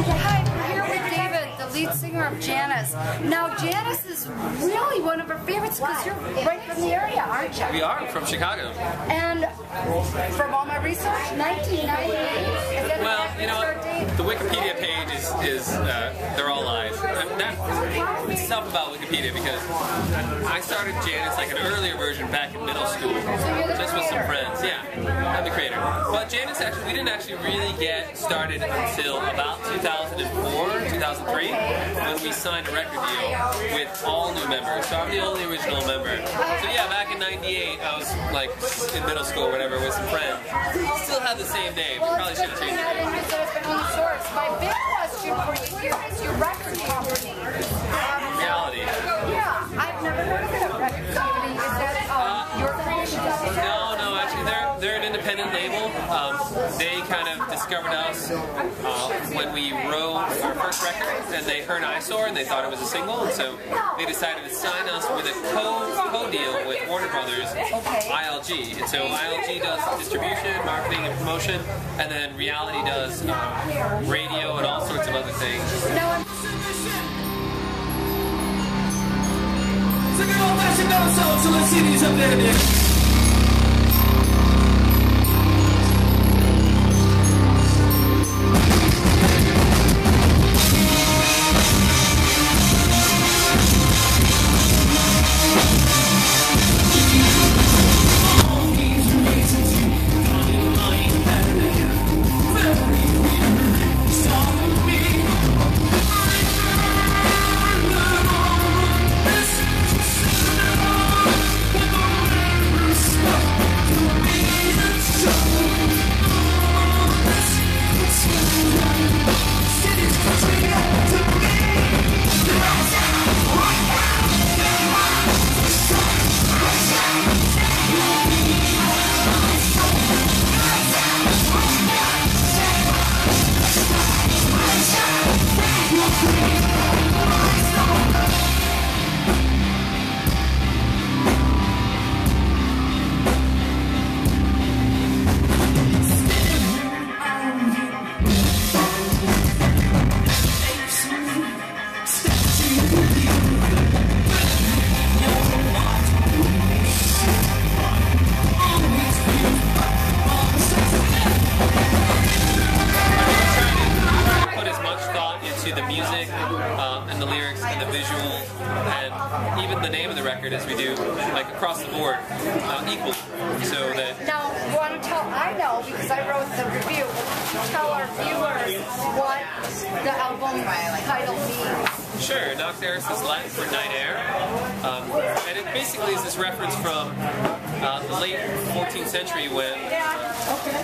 Hi, we're here with David, the lead singer of Janus. Now, Janus is really one of our favorites because you're right from the area, aren't you? We are from Chicago. And from all my research, 1998. Well, you know what? The Wikipedia page is they're all lies. It's tough about Wikipedia because I started Janus like an earlier version back in middle school, just with some friends. Yeah, I'm the creator. But Janus we didn't actually really get started until about 2004, 2003, when we signed a record deal with all new members. So I'm the only original member. So yeah, back in '98, I was like in middle school or whatever with some friends. Still had the same name. We probably should have changed it. My big question for you here is your record company. Reality. Yeah, I've never heard of that record company. Is that your creation? No, actually they're an independent label. They kind of discovered us when we wrote our first record, and they heard Eyesore and they thought it was a single, and so they decided to sign us with a co-deal with Warner Brothers, ILG. And so ILG does distribution, marketing, and promotion, and then Reality does radio and all sorts of other things. The music and the lyrics and the visual and even the name of the record as we do, like across the board, equal. So that now, you want to tell? I know because I wrote the review. Tell our viewers what the album title means. Sure, Nocteris is Latin for night air, and it basically is this reference from the late 14th century when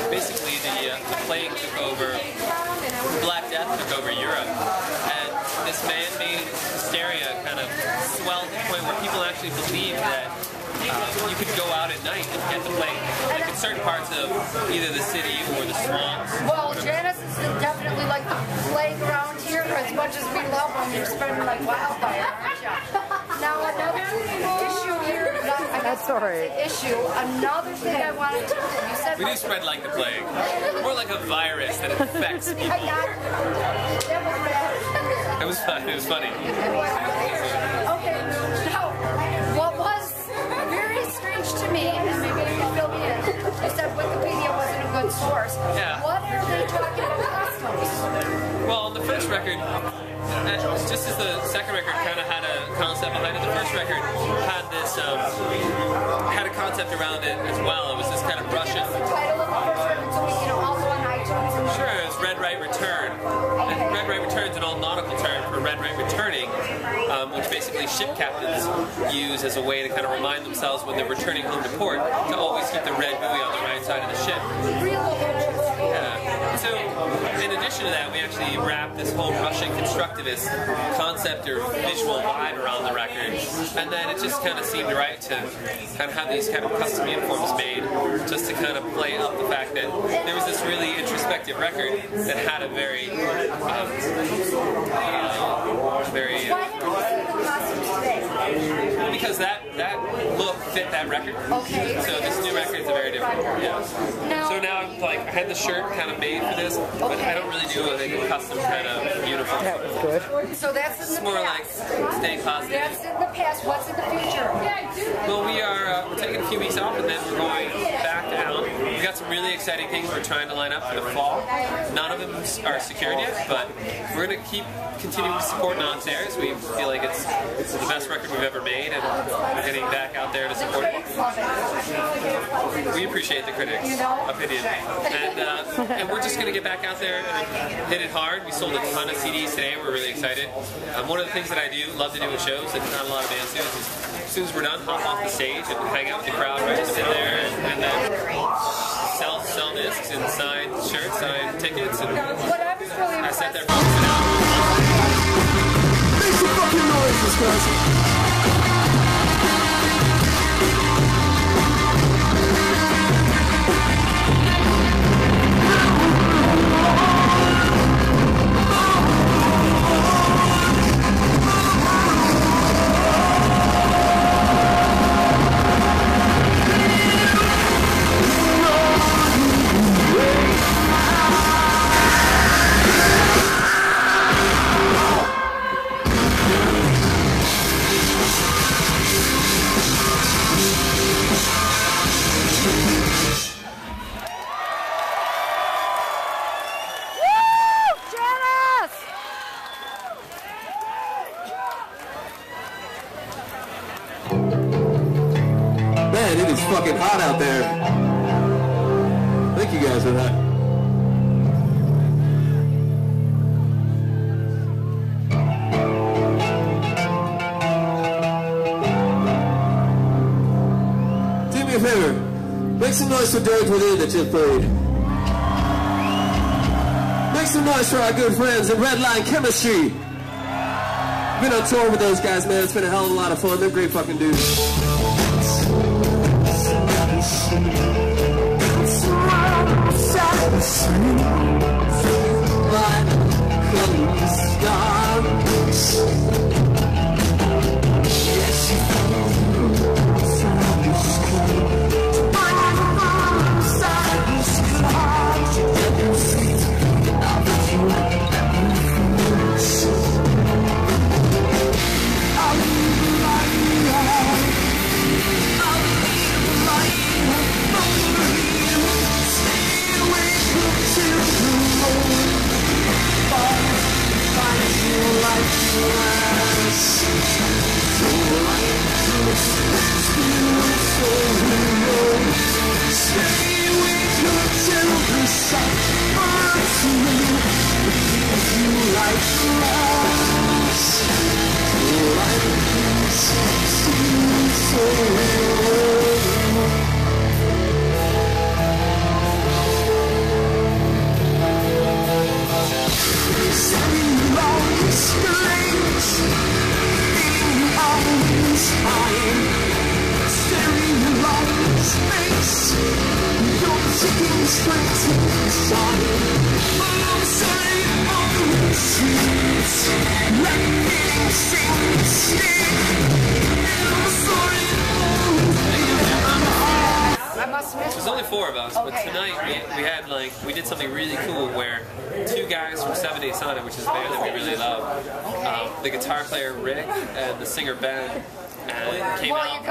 basically the plague took over, the Black Death took over Europe, and this man-made hysteria kind of swelled to the point where people actually believed that you could go out at night and get the plague, like in certain parts of either the city or the swamps. Well, Janus is definitely like the plague around here. As much as we love them, you're spreading like wildfire, aren't you? Now another issue here. That's all right. Another thing I wanted to. You said we do spread like the plague, more like a virus that infects people. That was bad. It was fun. It was funny. Okay. Now, what was very strange to me, and maybe you can fill me in, you said Wikipedia wasn't a good source. Yeah. What are they talking about customs? Well, the first record, just as the second record kind of had a concept behind it, the first record had this, had a concept around it as well. It was this kind of Russian. The title of the first record, so we can also on iTunes. Sure, it's Red Right Return. And Red Right Return is an old nautical term for Red Right Returning, which basically ship captains use as a way to kind of remind themselves when they're returning home to port to always keep the red buoy on the right side of the ship. So, in addition to that, we actually wrapped this whole Russian constructivist concept or visual vibe around the record, and then it just kind of seemed right to kind of have these kind of custom uniforms made, just to kind of play up the fact that there was this really introspective record that had a very, because that look fit that record. Okay. So this new record is very different. Yeah. Now, So now, like, I had the shirt kind of made for this, but I don't really do a custom kind of uniform. That was good. so that's in the It's more like past. staying positive. That's in the past. What's in the future? Well, we're taking a few weeks off, and then we're going back down. We've got some really exciting things we're trying to line up for the fall. None of them are secured yet, but we're going to keep continuing to support Non-Stairs. We feel like it's the best record we've ever made, and we're getting back out there to support it. We appreciate the critics' opinion, and we're just going to get back out there and hit it hard. We sold a ton of CDs today. We're really excited. One of the things that I love to do with shows that not a lot of bands do is as soon as we're done, hop off the stage and hang out with the crowd, right? Sit there and then sell discs and sign shirts, sign tickets, and What I was really I sat impressed there for an hour. Make some fucking noises, guys. Janus! Man, it is fucking hot out there. Thank you guys for that. Do me a favor. Make some noise for Derek Within that just played. Make some noise for our good friends at Red Line Chemistry. Been on tour with those guys, man. It's been a hell of a lot of fun. They're great fucking dudes. I must miss There's only 4 of us, but Okay. tonight we did something really cool where 2 guys from 7 Days Sonic, which is a band that we really love, the guitar player Rick and the singer Ben, came out.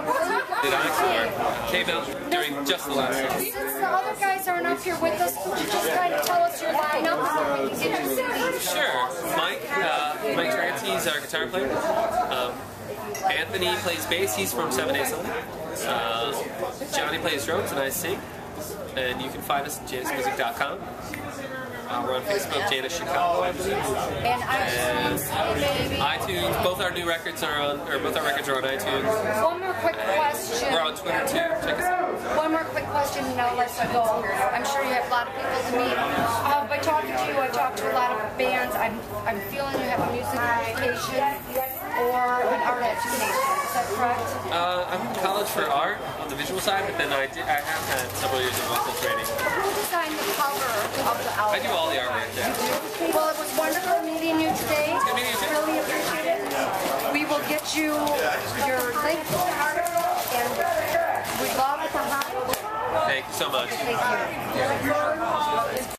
Did Encore came out during just the last song. Since the other guys aren't up here with us, could you just kind of tell us your lineup so we can get your CD? Sure, Mike Trancy's our guitar player. Anthony plays bass. He's from 7 Days Sonic. Johnny plays drums and I sing. And you can find us at janusmusic.com. We're on Facebook, Janus Chicago. And iTunes, maybe. iTunes, both our new records are on, or both our records are on iTunes. One more quick question. We're on Twitter too. Check us out. One more quick question, and I'll let you go. I'm sure you have a lot of people to meet. By talking to you, I talked to a lot of bands. I'm feeling you have a music education or an art education. Is that correct? I'm in college for art on the visual side, but then I have had several years of vocal training. Who designed the cover of the album? I do all the artwork, yeah. Well, it was wonderful meeting you today. good meeting you too. Really appreciate it. We will get you your link to the article and We love it. Thank you so much. Thank you.